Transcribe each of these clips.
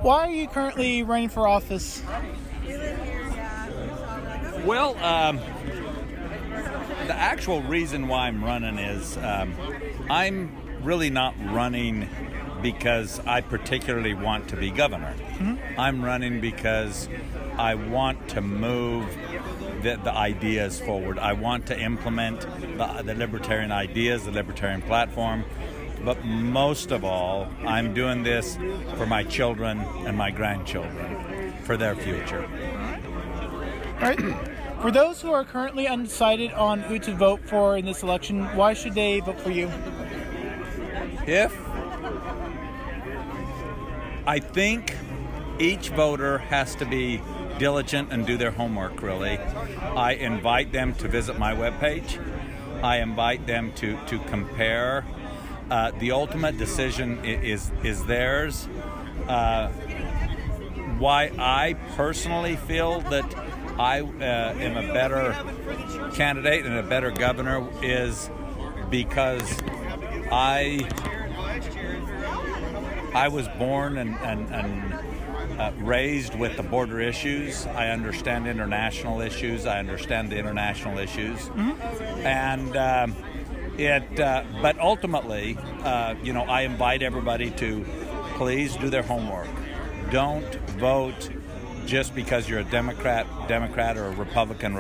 Why are you currently running for office? Well, the actual reason why I'm running is I'm really not running because I particularly want to be governor. Mm-hmm. I'm running because I want to move the ideas forward. I want to implement the libertarian ideas, the libertarian platform. But most of all, I'm doing this for my children and my grandchildren, for their future. All right. For those who are currently undecided on who to vote for in this election, why should they vote for you? I think each voter has to be diligent and do their homework, really. I invite them to visit my webpage. I invite them to compare. The ultimate decision is theirs. Why I personally feel that I am a better candidate and a better governor is because I was born and raised with the border issues. I understand international issues. I understand the international issues. Mm-hmm. And but ultimately, I invite everybody to please do their homework. Don't vote just because you're a Democrat or a Republican.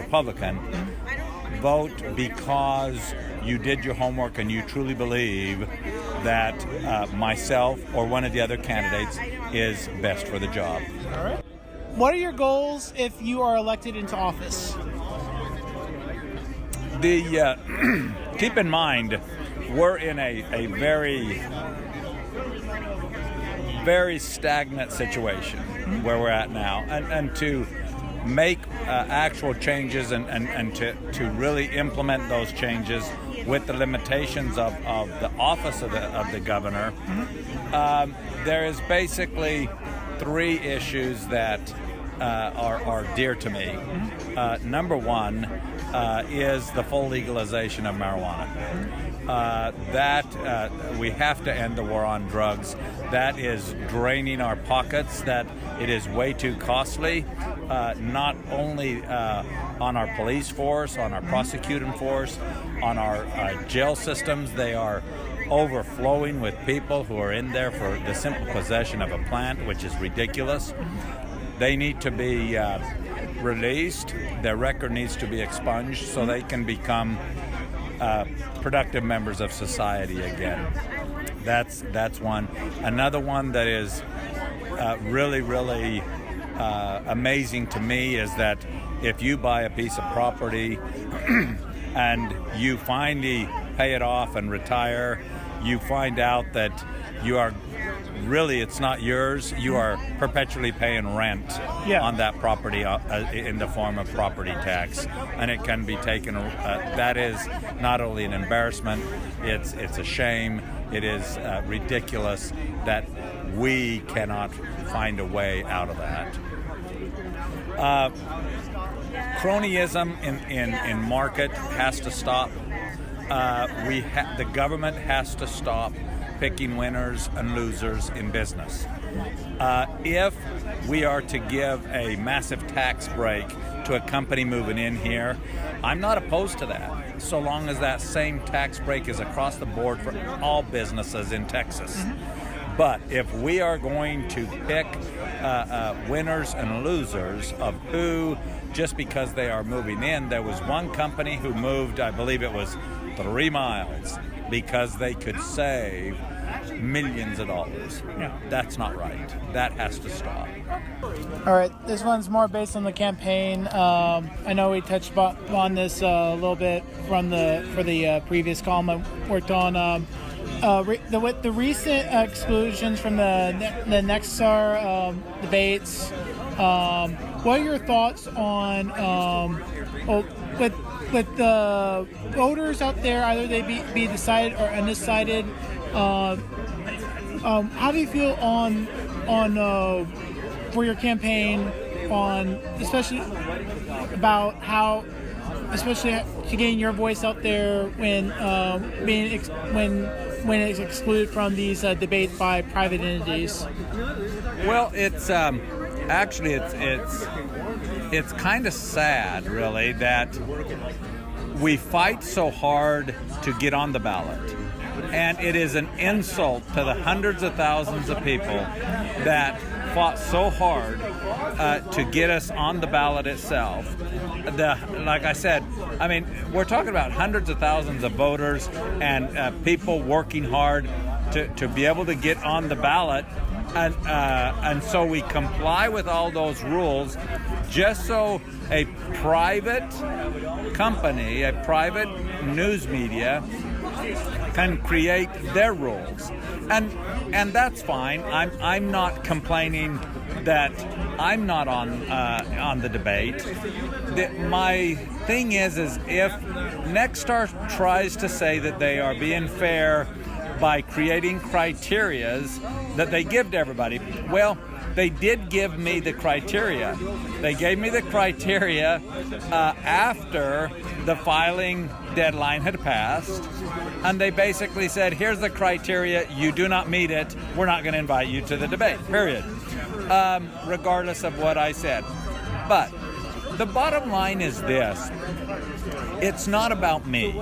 Vote because you did your homework and you truly believe that myself or one of the other candidates is best for the job. All right. What are your goals if you are elected into office? Keep in mind, we're in a very, very stagnant situation where we're at now, and to make actual changes and to really implement those changes with the limitations of the office of the governor, there is basically three issues that are dear to me. Number one is the full legalization of marijuana. That we have to end the war on drugs. That is draining our pockets. That it is way too costly, not only on our police force, on our prosecuting force, on our jail systems. They are overflowing with people who are in there for the simple possession of a plant, which is ridiculous. They need to be released. Their record needs to be expunged so they can become productive members of society again. That's one. Another one that is really, really amazing to me is that if you buy a piece of property and you finally pay it off and retire, you find out that you are really, it's not yours. You are perpetually paying rent on that property in the form of property tax, and it can be taken. That is not only an embarrassment; it's a shame. It is ridiculous that we cannot find a way out of that. Cronyism in market has to stop. The government has to stop picking winners and losers in business. If we are to give a massive tax break to a company moving in here, I'm not opposed to that, so long as that same tax break is across the board for all businesses in Texas. Mm-hmm. But if we are going to pick winners and losers of who, just because they are moving in, there was one company who moved, I believe it was 3 miles, because they could save millions of dollars. Yeah. That's not right. That has to stop. All right, this one's more based on the campaign. I know we touched on this a little bit for the previous column I worked on. With the recent exclusions from the Nexar debates, what are your thoughts on with the voters out there, either they be decided or undecided? How do you feel on for your campaign, on especially about how, especially to getting your voice out there when when it's excluded from these debates by private entities? Well, it's actually it's kind of sad, really, that we fight so hard to get on the ballot. And it is an insult to the hundreds of thousands of people that fought so hard to get us on the ballot itself. Like I said, I mean, we're talking about hundreds of thousands of voters and people working hard to be able to get on the ballot. And so we comply with all those rules just so a private company, a private news media can create their rules, and that's fine. I'm not complaining that I'm not on the debate. My thing is if Nexstar tries to say that they are being fair by creating criterias that they give to everybody, well, they did give me the criteria. They gave me the criteria after the filing deadline had passed, and they basically said, here's the criteria, you do not meet it, we're not going to invite you to the debate, period. Regardless of what I said. But the bottom line is this: it's not about me.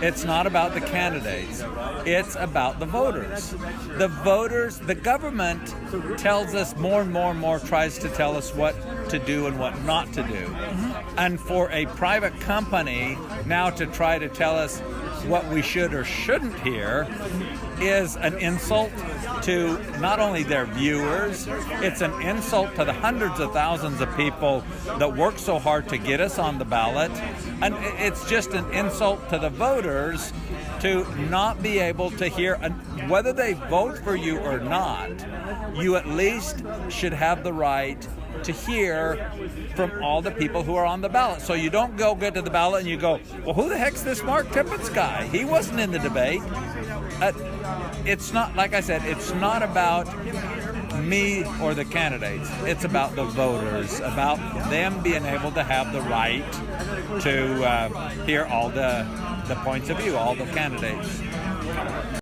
It's not about the candidates. It's about the voters. The voters, the government tells us more and more and more, tries to tell us what to do and what not to do. Mm-hmm. And for a private company now to try to tell us what we should or shouldn't hear is an insult to not only their viewers, it's an insult to the hundreds of thousands of people that work so hard to get us on the ballot, and it's just an insult to the voters to not be able to hear, whether they vote for you or not, you at least should have the right to hear from all the people who are on the ballot. So you don't go get to the ballot and you go, well, who the heck's this Mark Tippetts guy? He wasn't in the debate. It's not, like I said, it's not about me or the candidates. It's about the voters, about them being able to have the right to hear all the points of view, all the candidates.